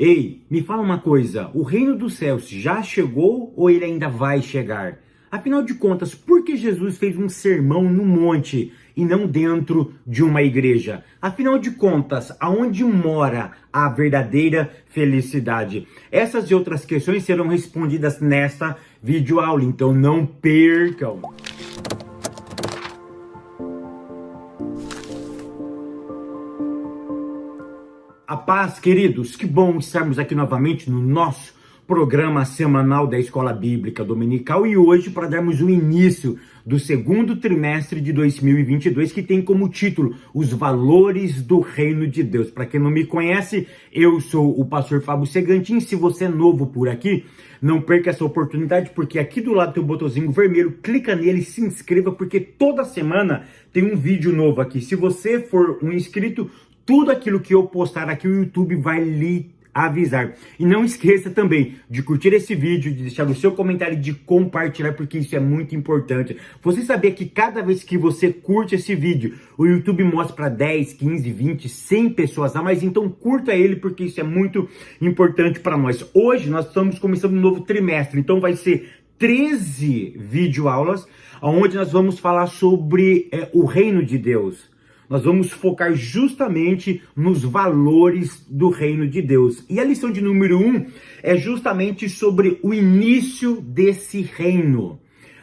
Ei, me fala uma coisa, o reino dos céus já chegou ou ele ainda vai chegar? Afinal de contas, por que Jesus fez um sermão no monte e não dentro de uma igreja? Afinal de contas, aonde mora a verdadeira felicidade? Essas e outras questões serão respondidas nesta videoaula, então não percam! A paz, queridos, que bom estarmos aqui novamente no nosso programa semanal da Escola Bíblica Dominical e hoje para darmos o início do segundo trimestre de 2022, que tem como título Os Valores do Reino de Deus. Para quem não me conhece, eu sou o pastor Fábio Segantin. Se você é novo por aqui, não perca essa oportunidade, porque aqui do lado tem um botãozinho vermelho, clica nele e se inscreva, porque toda semana tem um vídeo novo aqui. Se você for um inscrito, tudo aquilo que eu postar aqui, o YouTube vai lhe avisar. E não esqueça também de curtir esse vídeo, de deixar o seu comentário e de compartilhar, porque isso é muito importante. Você sabia que cada vez que você curte esse vídeo, o YouTube mostra para 10, 15, 20, 100 pessoas a mais? Então curta ele, porque isso é muito importante para nós. Hoje nós estamos começando um novo trimestre, então vai ser 13 videoaulas, onde nós vamos falar sobre o reino de Deus. Nós vamos focar justamente nos valores do reino de Deus. E a lição de número 1 é justamente sobre o início desse reino.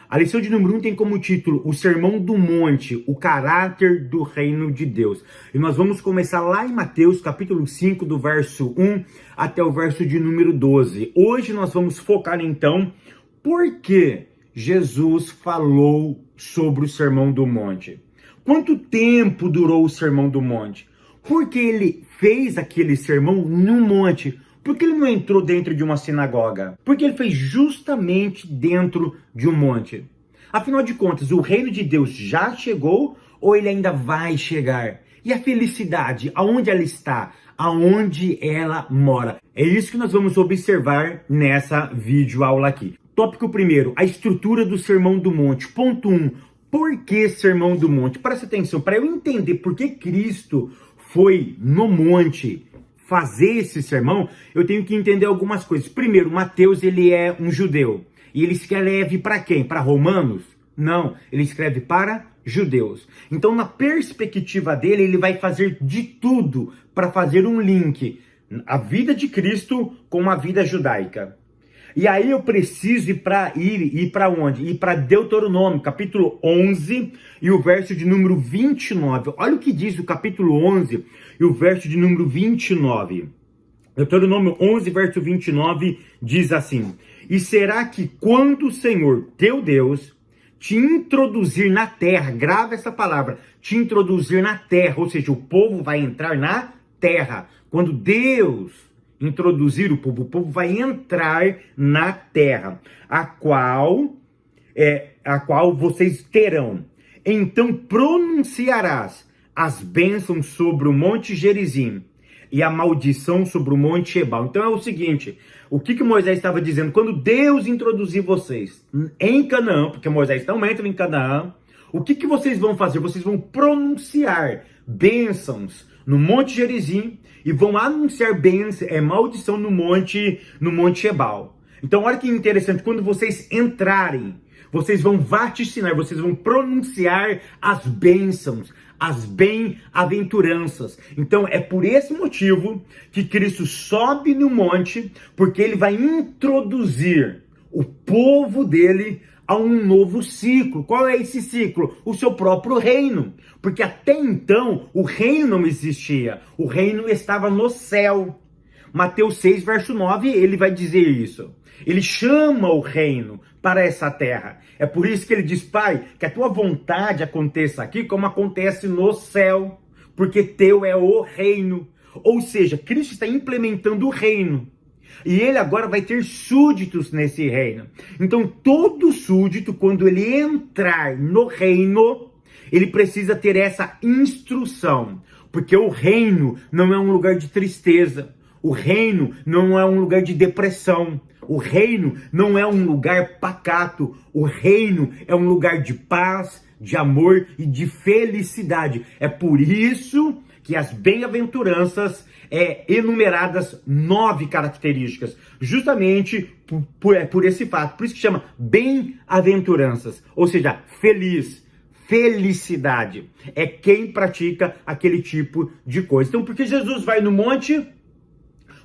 A lição de número 1 tem como título o Sermão do Monte, o caráter do reino de Deus. E nós vamos começar lá em Mateus, capítulo 5, do verso 1 até o verso de número 12. Hoje nós vamos focar então por que Jesus falou sobre o Sermão do Monte. Quanto tempo durou o Sermão do Monte? Por que ele fez aquele sermão no monte? Por que ele não entrou dentro de uma sinagoga? Por que ele fez justamente dentro de um monte? Afinal de contas, o reino de Deus já chegou ou ele ainda vai chegar? E a felicidade, aonde ela está? Aonde ela mora? É isso que nós vamos observar nessa videoaula aqui. Tópico primeiro, a estrutura do Sermão do Monte. Ponto 1. Por que Sermão do Monte? Presta atenção, para eu entender por que Cristo foi no monte fazer esse sermão, eu tenho que entender algumas coisas. Primeiro, Mateus, ele é um judeu. E ele escreve para quem? Para romanos? Não, ele escreve para judeus. Então, na perspectiva dele, ele vai fazer de tudo para fazer um link. A vida de Cristo com a vida judaica. E aí eu preciso ir para onde? Ir para Deuteronômio, capítulo 11 e o verso de número 29. Olha o que diz o capítulo 11 e o verso de número 29. Deuteronômio 11, verso 29 diz assim: E será que quando o Senhor, teu Deus, te introduzir na terra, grava essa palavra, te introduzir na terra, ou seja, o povo vai entrar na terra. Quando Deus introduzir o povo vai entrar na terra, a qual vocês terão. Então pronunciarás as bênçãos sobre o monte Gerizim e a maldição sobre o monte Ebal. Então é o seguinte, o que Moisés estava dizendo? Quando Deus introduzir vocês em Canaã, porque Moisés não entra em Canaã, o que vocês vão fazer? Vocês vão pronunciar bênçãos no monte Gerizim e vão anunciar maldição no monte Ebal. Então olha que interessante, quando vocês entrarem, vocês vão vaticinar, vocês vão pronunciar as bênçãos, as bem-aventuranças. Então é por esse motivo que Cristo sobe no monte, porque ele vai introduzir o povo dele a um novo ciclo. Qual é esse ciclo? O seu próprio reino. Porque até então o reino não existia. O reino estava no céu. Mateus 6, verso 9, ele vai dizer isso. Ele chama o reino para essa terra. É por isso que ele diz: Pai, que a tua vontade aconteça aqui como acontece no céu. Porque teu é o reino. Ou seja, Cristo está implementando o reino. E ele agora vai ter súditos nesse reino. Então todo súdito, quando ele entrar no reino, ele precisa ter essa instrução. Porque o reino não é um lugar de tristeza. O reino não é um lugar de depressão. O reino não é um lugar pacato. O reino é um lugar de paz, de amor e de felicidade. É por isso que as bem-aventuranças enumeradas 9 características, justamente por esse fato. Por isso que chama bem-aventuranças, ou seja, felicidade. É quem pratica aquele tipo de coisa. Então, por que Jesus vai no monte?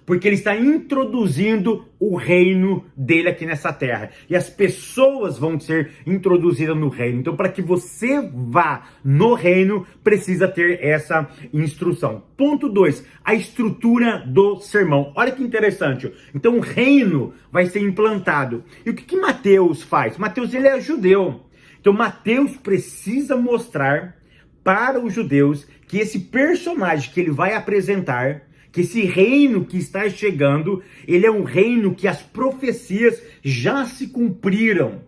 Porque ele está introduzindo o reino dele aqui nessa terra. E as pessoas vão ser introduzidas no reino. Então, para que você vá no reino, precisa ter essa instrução. Ponto 2, a estrutura do sermão. Olha que interessante. Então, o reino vai ser implantado. E o que Mateus faz? Mateus, ele é judeu. Então, Mateus precisa mostrar para os judeus que esse personagem que ele vai apresentar, que esse reino que está chegando, ele é um reino que as profecias já se cumpriram.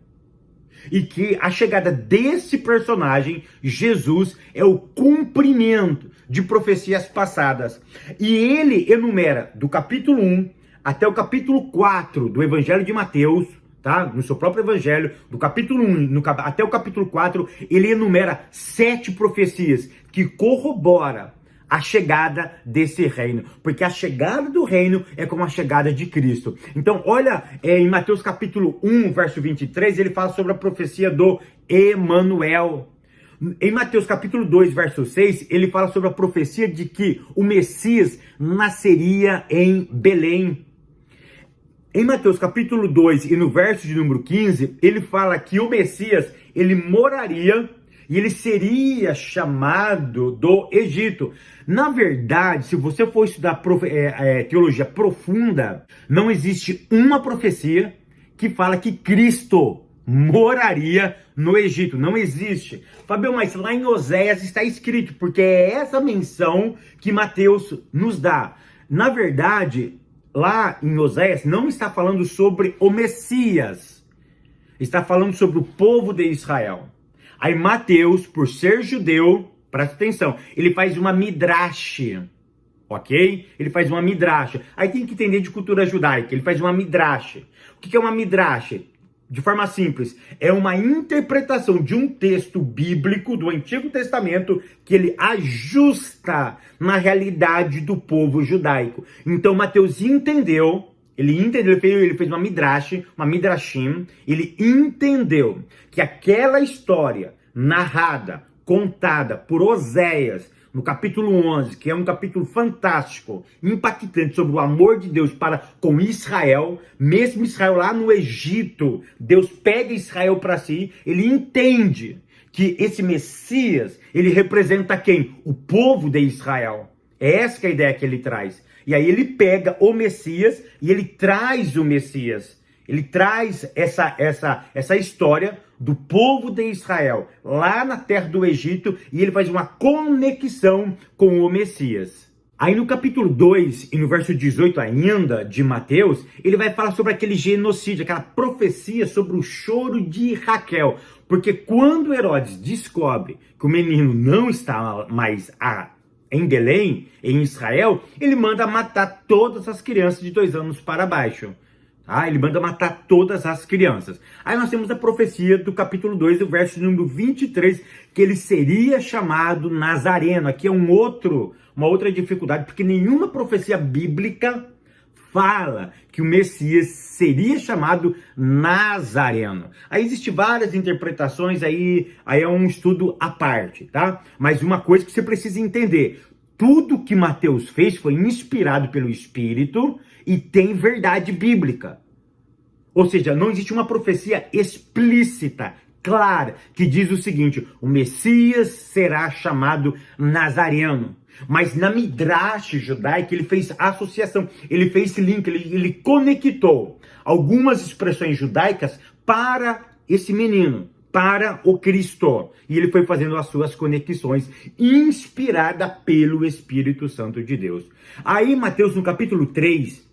E que a chegada desse personagem, Jesus, é o cumprimento de profecias passadas. E ele enumera do capítulo 1 até o capítulo 4 do Evangelho de Mateus, tá? No seu próprio evangelho, do capítulo 1 até o capítulo 4, ele enumera 7 profecias que corroboram a chegada desse reino, porque a chegada do reino é como a chegada de Cristo. Então, olha, em Mateus capítulo 1, verso 23, ele fala sobre a profecia do Emanuel. Em Mateus capítulo 2, verso 6, ele fala sobre a profecia de que o Messias nasceria em Belém. Em Mateus capítulo 2 e no verso de número 15, ele fala que o Messias, ele moraria e ele seria chamado do Egito. Na verdade, se você for estudar teologia profunda, não existe uma profecia que fala que Cristo moraria no Egito. Não existe. Fabio, mas lá em Oséias está escrito, porque é essa menção que Mateus nos dá. Na verdade, lá em Oséias não está falando sobre o Messias. Está falando sobre o povo de Israel. Aí Mateus, por ser judeu, presta atenção, ele faz uma midrash, ok? Ele faz uma midrash. Aí tem que entender de cultura judaica, ele faz uma midrash. O que é uma midrash? De forma simples, é uma interpretação de um texto bíblico do Antigo Testamento que ele ajusta na realidade do povo judaico. Então Mateus entendeu, ele fez uma midrashim, ele entendeu que aquela história narrada, contada por Oséias, no capítulo 11, que é um capítulo fantástico, impactante sobre o amor de Deus para com Israel, mesmo Israel lá no Egito, Deus pega Israel para si, ele entende que esse Messias, ele representa quem? O povo de Israel. É essa que é a ideia que ele traz. E aí ele pega o Messias e ele traz o Messias. Ele traz essa história do povo de Israel lá na terra do Egito e ele faz uma conexão com o Messias. Aí no capítulo 2 e no verso 18 ainda de Mateus, ele vai falar sobre aquele genocídio, aquela profecia sobre o choro de Raquel. Porque quando Herodes descobre que o menino não está mais em Belém, em Israel, ele manda matar todas as crianças de 2 anos para baixo. Ele manda matar todas as crianças. Aí nós temos a profecia do capítulo 2, do verso número 23, que ele seria chamado Nazareno. Aqui é uma outra dificuldade, porque nenhuma profecia bíblica fala que o Messias seria chamado Nazareno. Aí existem várias interpretações, aí é um estudo à parte, tá? Mas uma coisa que você precisa entender, tudo que Mateus fez foi inspirado pelo Espírito e tem verdade bíblica. Ou seja, não existe uma profecia explícita, clara, que diz o seguinte: o Messias será chamado Nazareno. Mas na Midrash judaica ele fez associação, ele fez esse link, ele conectou algumas expressões judaicas para esse menino, para o Cristo. E ele foi fazendo as suas conexões, inspirada pelo Espírito Santo de Deus. Aí Mateus no capítulo 3,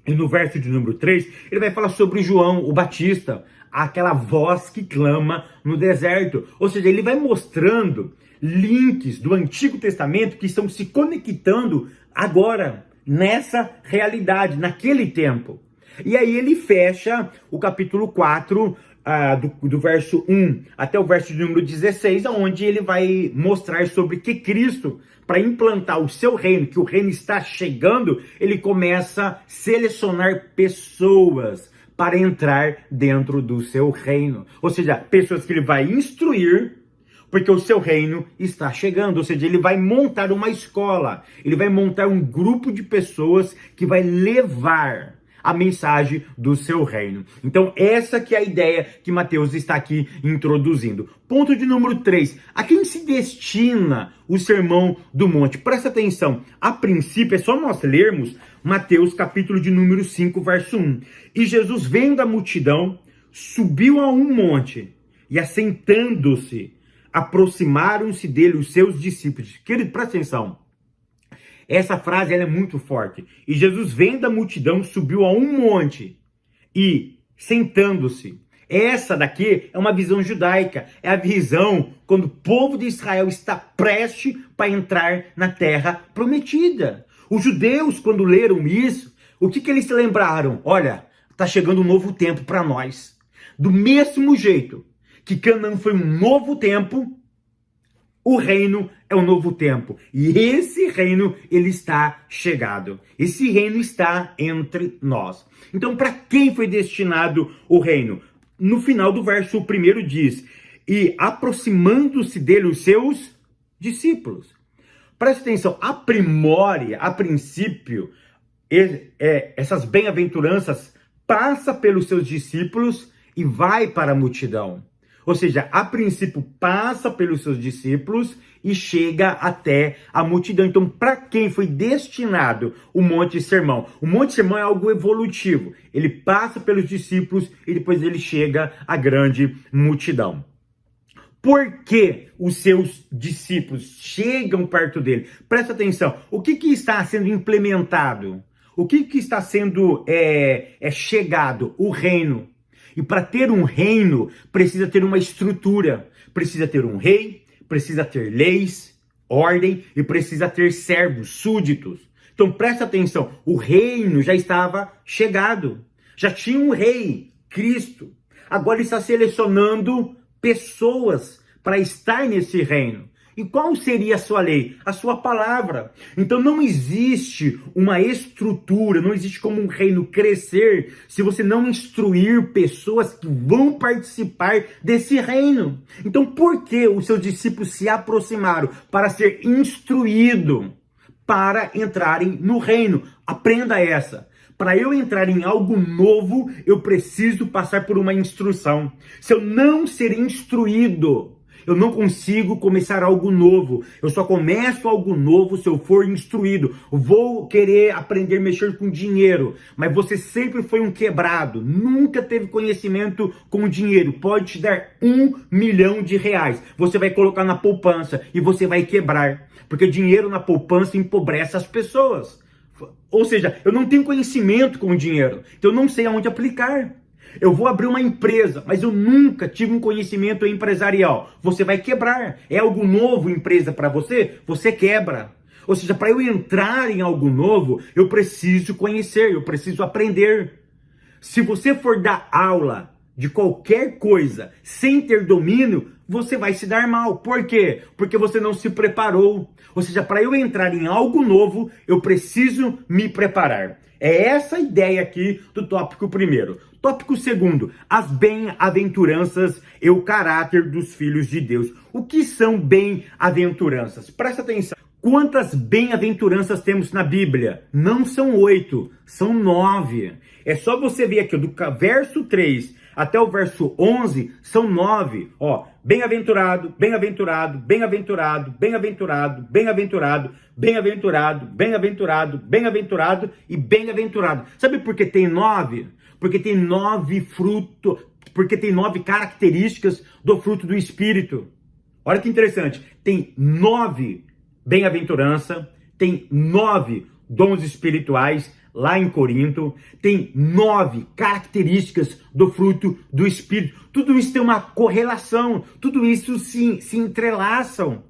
e no verso de número 3, ele vai falar sobre João, o Batista, aquela voz que clama no deserto. Ou seja, ele vai mostrando links do Antigo Testamento que estão se conectando agora, nessa realidade, naquele tempo. E aí ele fecha o capítulo 4 do verso 1 até o verso de número 16, onde ele vai mostrar sobre que Cristo, para implantar o seu reino, que o reino está chegando, ele começa a selecionar pessoas para entrar dentro do seu reino. Ou seja, pessoas que ele vai instruir, porque o seu reino está chegando. Ou seja, ele vai montar uma escola, ele vai montar um grupo de pessoas que vai levar a mensagem do seu reino. Então, essa que é a ideia que Mateus está aqui introduzindo. Ponto de número 3. A quem se destina o Sermão do Monte? Presta atenção. A princípio, é só nós lermos Mateus, capítulo de número 5, verso 1. E Jesus, vendo a multidão, subiu a um monte e, assentando-se, aproximaram-se dele os seus discípulos. Querido, presta atenção. Essa frase ela é muito forte. E Jesus, vendo a multidão, subiu a um monte e, sentando-se. Essa daqui é uma visão judaica. É a visão quando o povo de Israel está prestes para entrar na terra prometida. Os judeus, quando leram isso, o que eles se lembraram? Olha, está chegando um novo tempo para nós. Do mesmo jeito que Canaã foi um novo tempo, o reino é um novo tempo. E esse reino, ele está chegado. Esse reino está entre nós. Então, para quem foi destinado o reino? No final do verso 1 diz, e aproximando-se dele os seus discípulos. Preste atenção, aprimore, a princípio, essas bem-aventuranças passa pelos seus discípulos e vai para a multidão. Ou seja, a princípio passa pelos seus discípulos e chega até a multidão. Então, para quem foi destinado o Monte Sermão? O Monte Sermão é algo evolutivo. Ele passa pelos discípulos e depois ele chega à grande multidão. Por que os seus discípulos chegam perto dele? Presta atenção. O que está sendo implementado? O que está sendo chegado? O reino. E para ter um reino, precisa ter uma estrutura, precisa ter um rei, precisa ter leis, ordem e precisa ter servos, súditos. Então presta atenção, o reino já estava chegado, já tinha um rei, Cristo. Agora ele está selecionando pessoas para estar nesse reino. E qual seria a sua lei? A sua palavra. Então não existe uma estrutura, não existe como um reino crescer se você não instruir pessoas que vão participar desse reino. Então por que os seus discípulos se aproximaram? Para ser instruído, para entrarem no reino. Aprenda essa. Para eu entrar em algo novo, eu preciso passar por uma instrução. Se eu não ser instruído, eu não consigo começar algo novo. Eu só começo algo novo se eu for instruído. Vou querer aprender a mexer com dinheiro, mas você sempre foi um quebrado. Nunca teve conhecimento com dinheiro. Pode te dar R$1 milhão. Você vai colocar na poupança e você vai quebrar. Porque dinheiro na poupança empobrece as pessoas. Ou seja, eu não tenho conhecimento com dinheiro. Então eu não sei aonde aplicar. Eu vou abrir uma empresa, mas eu nunca tive um conhecimento empresarial. Você vai quebrar. É algo novo, empresa, para você? Você quebra. Ou seja, para eu entrar em algo novo, eu preciso conhecer, eu preciso aprender. Se você for dar aula de qualquer coisa sem ter domínio, você vai se dar mal. Por quê? Porque você não se preparou. Ou seja, para eu entrar em algo novo, eu preciso me preparar. É essa a ideia aqui do tópico 1º. Tópico 2º, as bem-aventuranças e o caráter dos filhos de Deus. O que são bem-aventuranças? Presta atenção. Quantas bem-aventuranças temos na Bíblia? Não são 8, são 9. É só você ver aqui, do verso 3 até o verso 11, são 9. Ó, bem-aventurado, bem-aventurado, bem-aventurado, bem-aventurado, bem-aventurado, bem-aventurado, bem-aventurado, bem-aventurado e bem-aventurado. Sabe por que tem 9? Porque tem 9 frutos, porque tem 9 características do fruto do Espírito. Olha que interessante, tem 9 bem-aventurança, tem 9 dons espirituais, lá em Corinto, tem 9 características do fruto do Espírito. Tudo isso tem uma correlação, tudo isso se entrelaçam.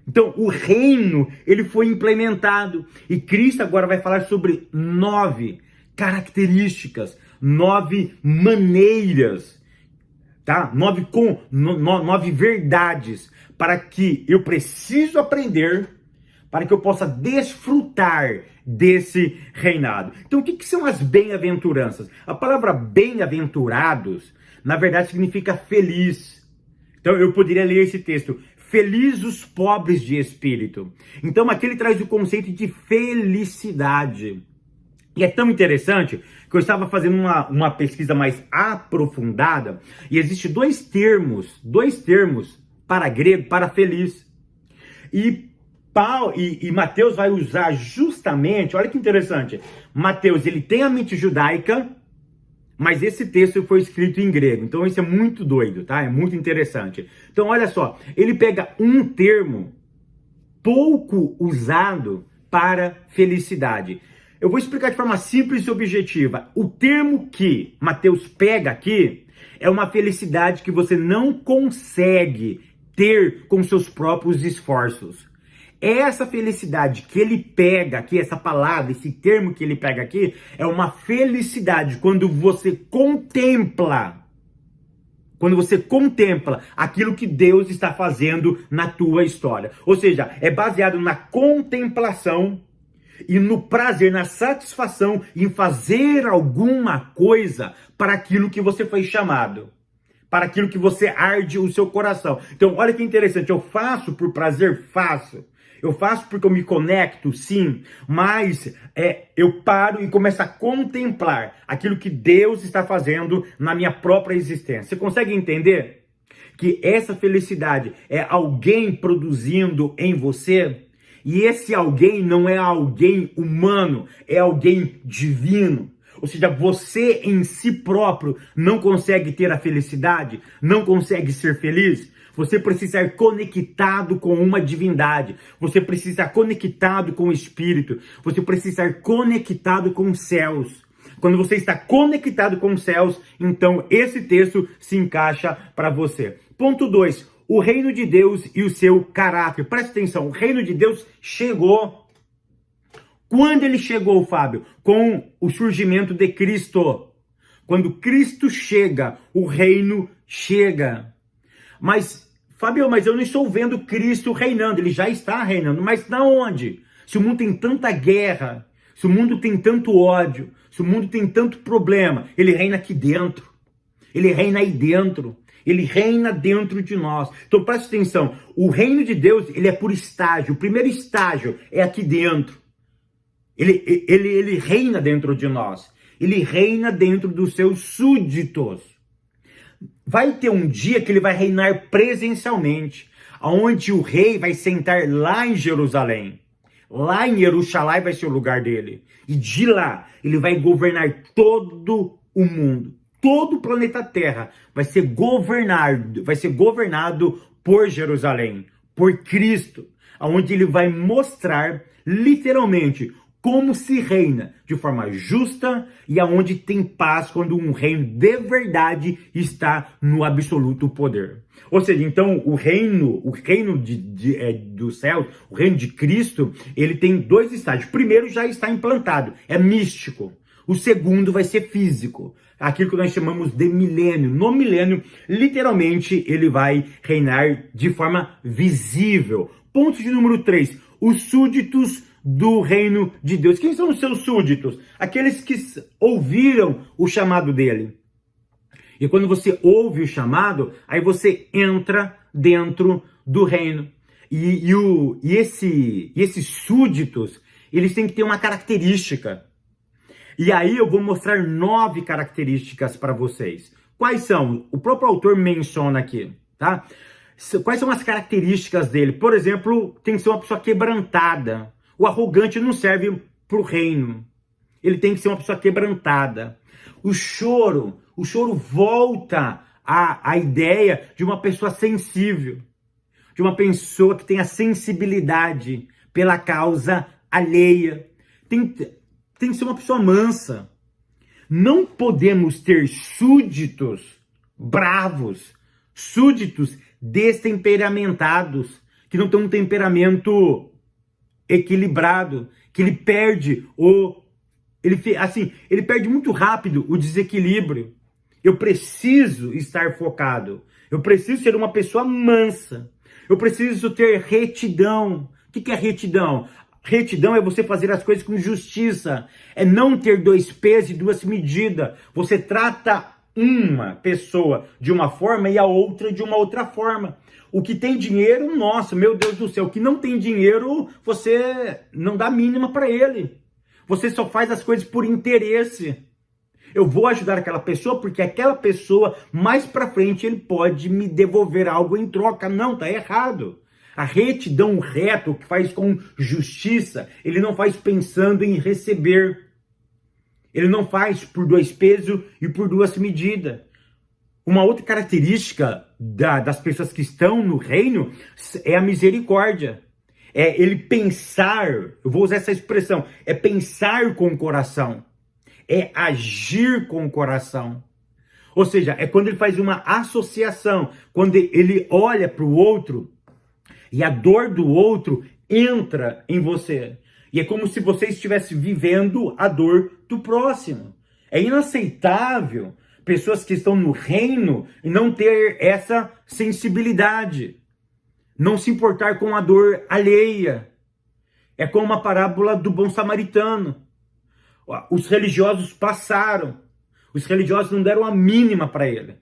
Então, o reino, ele foi implementado. E Cristo agora vai falar sobre 9 características, 9 maneiras tá? 9 verdades para que eu preciso aprender, para que eu possa desfrutar desse reinado. Então, o que são as bem-aventuranças? A palavra bem-aventurados, na verdade, significa feliz. Então, eu poderia ler esse texto: feliz os pobres de espírito. Então, aqui ele traz o conceito de felicidade. E é tão interessante que eu estava fazendo uma pesquisa mais aprofundada e existem dois termos para grego, para feliz. E Mateus vai usar justamente, olha que interessante, Mateus, ele tem a mente judaica, mas esse texto foi escrito em grego. Então isso é muito doido, tá? É muito interessante. Então olha só, ele pega um termo pouco usado para felicidade. Eu vou explicar de forma simples e objetiva. O termo que Mateus pega aqui é uma felicidade que você não consegue ter com seus próprios esforços. Essa felicidade que ele pega aqui, essa palavra, esse termo que ele pega aqui, é uma felicidade quando você contempla aquilo que Deus está fazendo na tua história. Ou seja, é baseado na contemplação e no prazer, na satisfação em fazer alguma coisa para aquilo que você foi chamado, para aquilo que você arde o seu coração. Então, olha que interessante, eu faço por prazer? Faço. Eu faço porque eu me conecto? Sim. Mas eu paro e começo a contemplar aquilo que Deus está fazendo na minha própria existência. Você consegue entender que essa felicidade é alguém produzindo em você? E esse alguém não é alguém humano, é alguém divino. Ou seja, você em si próprio não consegue ter a felicidade, não consegue ser feliz. Você precisa estar conectado com uma divindade. Você precisa estar conectado com o Espírito. Você precisa estar conectado com os céus. Quando você está conectado com os céus, então esse texto se encaixa para você. Ponto 2. O reino de Deus e o seu caráter. Presta atenção, o reino de Deus chegou. Quando ele chegou, Fábio? Com o surgimento de Cristo. Quando Cristo chega, o reino chega. Mas, Fábio, eu não estou vendo Cristo reinando. Ele já está reinando, mas na onde? Se o mundo tem tanta guerra, se o mundo tem tanto ódio, se o mundo tem tanto problema, ele reina aqui dentro. Ele reina aí dentro. Ele reina dentro de nós. Então preste atenção, o reino de Deus, ele é por estágio. O primeiro estágio é aqui dentro. Ele reina dentro de nós. Ele reina dentro dos seus súditos. Vai ter um dia que ele vai reinar presencialmente, onde o rei vai sentar lá em Jerusalém. Lá em Jerusalém vai ser o lugar dele. E de lá, ele vai governar todo o mundo. Todo o planeta Terra vai ser governado por Jerusalém, por Cristo, onde ele vai mostrar literalmente como se reina de forma justa e aonde tem paz quando um reino de verdade está no absoluto poder. Ou seja, então o reino do céu, o reino de Cristo, ele tem dois estágios. O primeiro já está implantado, é místico. O segundo vai ser físico, aquilo que nós chamamos de milênio. No milênio, literalmente, ele vai reinar de forma visível. Ponto de número 3, os súditos do reino de Deus. Quem são os seus súditos? Aqueles que ouviram o chamado dele. E quando você ouve o chamado, aí você entra dentro do reino. E esses súditos, eles têm que ter uma característica. E aí eu vou mostrar 9 características para vocês. Quais são? O próprio autor menciona aqui, tá? Quais são as características dele? Por exemplo, tem que ser uma pessoa quebrantada. O arrogante não serve para o reino. Ele tem que ser uma pessoa quebrantada. O choro volta à ideia de uma pessoa sensível, de uma pessoa que tenha sensibilidade pela causa alheia. Tem que ser uma pessoa mansa. Não podemos ter súditos bravos, súditos destemperamentados, que não têm um temperamento equilibrado, que ele perde ele perde muito rápido o desequilíbrio. Eu preciso estar focado. Eu preciso ser uma pessoa mansa. Eu preciso ter retidão. O que é retidão? Retidão é você fazer as coisas com justiça. É não ter dois pesos e duas medidas. Você trata uma pessoa de uma forma e a outra de uma outra forma. O que tem dinheiro, nossa, meu Deus do céu. O que não tem dinheiro, você não dá mínima para ele. Você só faz as coisas por interesse. Eu vou ajudar aquela pessoa porque aquela pessoa, mais para frente, ele pode me devolver algo em troca. Não, tá errado. A retidão, o reto, que faz com justiça, ele não faz pensando em receber. Ele não faz por dois pesos e por duas medidas. Uma outra característica das pessoas que estão no reino é a misericórdia. É ele pensar, eu vou usar essa expressão, é pensar com o coração. É agir com o coração. Ou seja, é quando ele faz uma associação, quando ele olha para o outro e a dor do outro entra em você. E é como se você estivesse vivendo a dor do próximo. É inaceitável pessoas que estão no reino e não ter essa sensibilidade. Não se importar com a dor alheia. É como a parábola do bom samaritano. Os religiosos passaram. Os religiosos não deram a mínima para ele.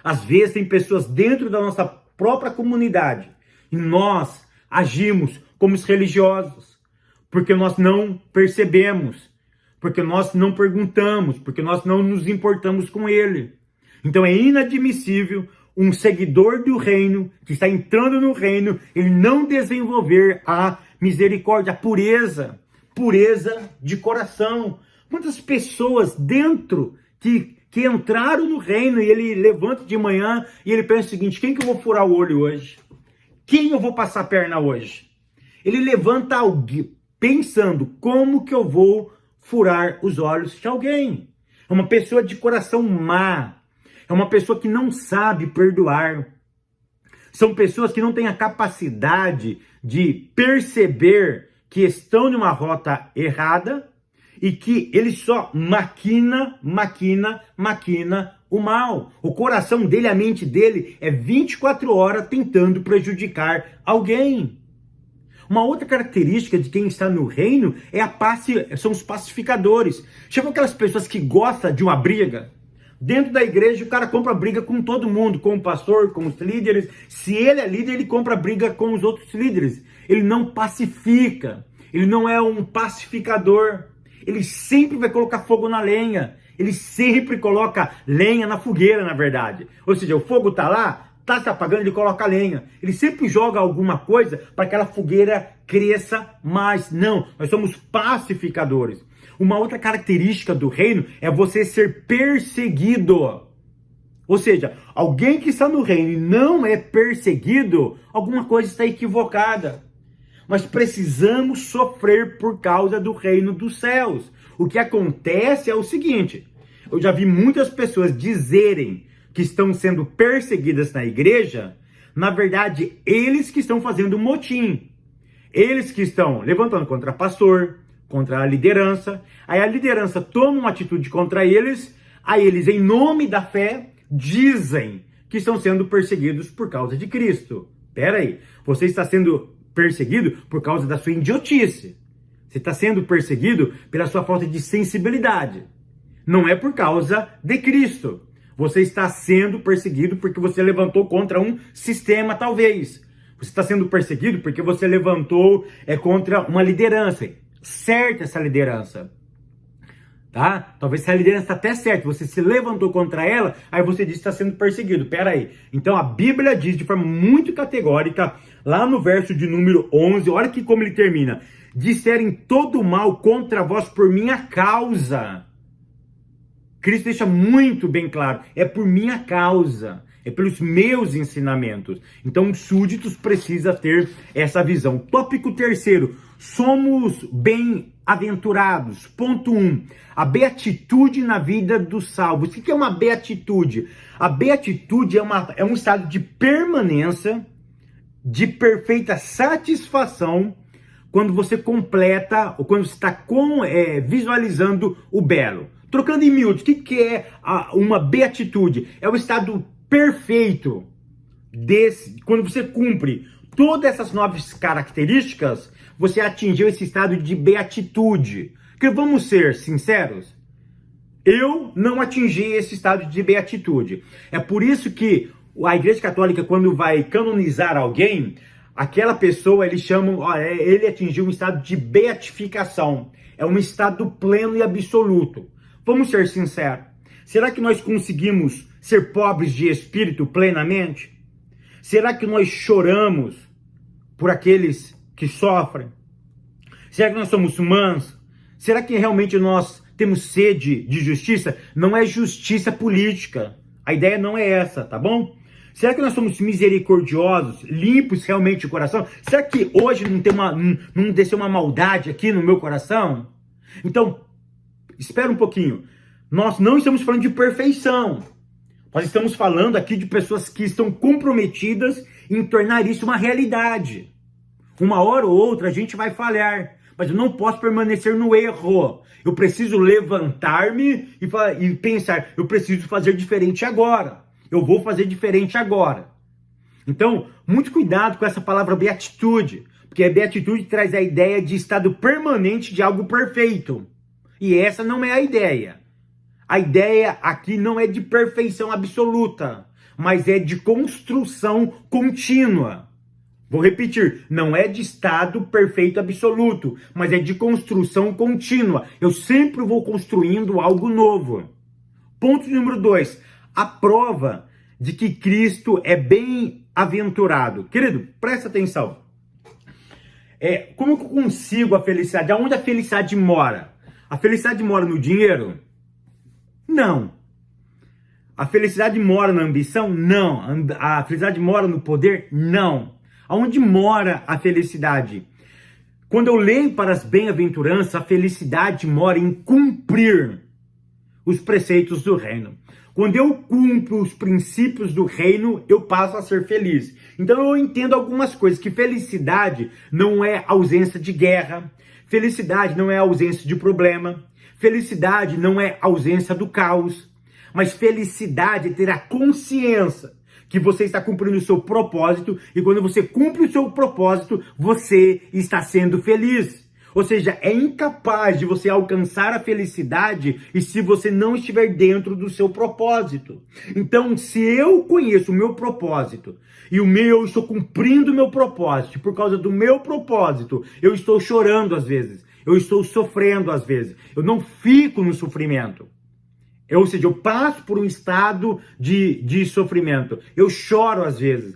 Às vezes tem pessoas dentro da nossa própria comunidade e nós agimos como os religiosos, porque nós não percebemos, porque nós não perguntamos, porque nós não nos importamos com ele. Então é inadmissível um seguidor do reino, que está entrando no reino, ele não desenvolver a misericórdia, a pureza de coração. Quantas pessoas dentro que entraram no reino e ele levanta de manhã e ele pensa o seguinte: quem que eu vou furar o olho hoje? Quem eu vou passar a perna hoje? Ele levanta alguém pensando como que eu vou furar os olhos de alguém. É uma pessoa de coração má. É uma pessoa que não sabe perdoar. São pessoas que não têm a capacidade de perceber que estão numa rota errada e que ele só maquina o mal. O coração dele, a mente dele é 24 horas tentando prejudicar alguém. Uma outra característica de quem está no reino são os pacificadores. Chegam aquelas pessoas que gostam de uma briga. Dentro da igreja o cara compra briga com todo mundo, com o pastor, com os líderes. Se ele é líder, ele compra briga com os outros líderes. Ele não pacifica, ele não é um pacificador. Ele sempre vai colocar fogo na lenha. Ele sempre coloca lenha na fogueira, na verdade. Ou seja, o fogo está lá, está se apagando, ele coloca lenha. Ele sempre joga alguma coisa para que aquela fogueira cresça mais. Não, nós somos pacificadores. Uma outra característica do reino é você ser perseguido. Ou seja, alguém que está no reino e não é perseguido, alguma coisa está equivocada. Mas precisamos sofrer por causa do reino dos céus. O que acontece é o seguinte: eu já vi muitas pessoas dizerem que estão sendo perseguidas na igreja. Na verdade, eles que estão fazendo motim. Eles que estão levantando contra pastor, contra a liderança. Aí a liderança toma uma atitude contra eles. Aí eles, em nome da fé, dizem que estão sendo perseguidos por causa de Cristo. Pera aí, você está sendo perseguido por causa da sua idiotice. Você está sendo perseguido pela sua falta de sensibilidade. Não é por causa de Cristo. Você está sendo perseguido porque você levantou contra um sistema, talvez. Você está sendo perseguido porque você levantou contra uma liderança. Certa essa liderança. Tá? Talvez essa liderança está até certa. Você se levantou contra ela, aí você diz que está sendo perseguido. Pera aí. Então a Bíblia diz de forma muito categórica, lá no verso de número 11, olha que como ele termina: disserem todo o mal contra vós por minha causa. Cristo deixa muito bem claro, é por minha causa, é pelos meus ensinamentos. Então os súditos precisam ter essa visão. Tópico terceiro, somos bem-aventurados. Ponto 1, a beatitude na vida dos salvos. O que é uma beatitude? A beatitude é um estado de permanência, de perfeita satisfação, quando você completa, ou quando você está visualizando o belo. Trocando em miúdos, o que é uma beatitude? É o estado perfeito quando você cumpre todas essas 9 características, você atingiu esse estado de beatitude. Porque vamos ser sinceros, eu não atingi esse estado de beatitude. É por isso que a Igreja Católica, quando vai canonizar alguém, aquela pessoa, eles chamam, ele atingiu um estado de beatificação. É um estado pleno e absoluto. Vamos ser sinceros. Será que nós conseguimos ser pobres de espírito plenamente? Será que nós choramos por aqueles que sofrem? Será que nós somos mansos? Será que realmente nós temos sede de justiça? Não é justiça política. A ideia não é essa, tá bom? Será que nós somos misericordiosos, limpos realmente de coração? Será que hoje não desceu uma maldade aqui no meu coração? Então, espera um pouquinho. Nós não estamos falando de perfeição. Nós estamos falando aqui de pessoas que estão comprometidas em tornar isso uma realidade. Uma hora ou outra a gente vai falhar, mas eu não posso permanecer no erro. Eu preciso levantar-me e pensar, eu preciso fazer diferente agora. Eu vou fazer diferente agora. Então, muito cuidado com essa palavra beatitude, porque a beatitude traz a ideia de estado permanente de algo perfeito. E essa não é a ideia. A ideia aqui não é de perfeição absoluta, mas é de construção contínua. Vou repetir, não é de estado perfeito absoluto, mas é de construção contínua. Eu sempre vou construindo algo novo. Ponto número 2, a prova de que Cristo é bem-aventurado. Querido, presta atenção. Como eu consigo a felicidade? Aonde a felicidade mora? A felicidade mora no dinheiro? Não. A felicidade mora na ambição? Não. A felicidade mora no poder? Não. Aonde mora a felicidade? Quando eu leio para as bem-aventuranças, a felicidade mora em cumprir os preceitos do reino. Quando eu cumpro os princípios do reino, eu passo a ser feliz. Então eu entendo algumas coisas, que felicidade não é ausência de guerra, felicidade não é ausência de problema, felicidade não é ausência do caos, mas felicidade é ter a consciência que você está cumprindo o seu propósito, e quando você cumpre o seu propósito, você está sendo feliz. Ou seja, é incapaz de você alcançar a felicidade e se você não estiver dentro do seu propósito. Então, se eu conheço o meu propósito e eu estou cumprindo o meu propósito, por causa do meu propósito, eu estou chorando às vezes, eu estou sofrendo às vezes, eu não fico no sofrimento. Ou seja, eu passo por um estado de sofrimento. Eu choro às vezes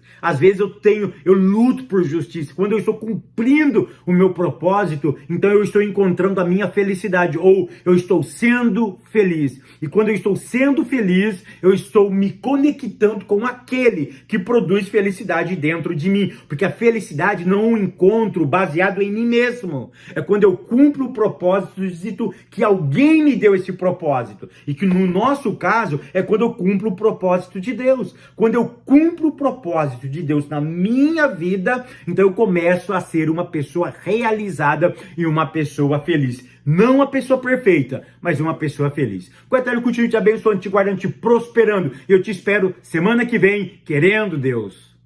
eu luto por justiça. Quando eu estou cumprindo o meu propósito, então eu estou encontrando a minha felicidade, ou eu estou sendo feliz. E quando eu estou sendo feliz, eu estou me conectando com aquele que produz felicidade dentro de mim. Porque a felicidade não é um encontro baseado em mim mesmo. É quando eu cumpro o propósito, dito que alguém me deu esse propósito. E que no nosso caso, é quando eu cumpro o propósito de Deus. Quando eu cumpro o propósito de Deus na minha vida, então eu começo a ser uma pessoa realizada e uma pessoa feliz. Não uma pessoa perfeita, mas uma pessoa feliz. Que o Eterno continue te abençoando, te guardando, te prosperando. Eu te espero semana que vem, querendo Deus.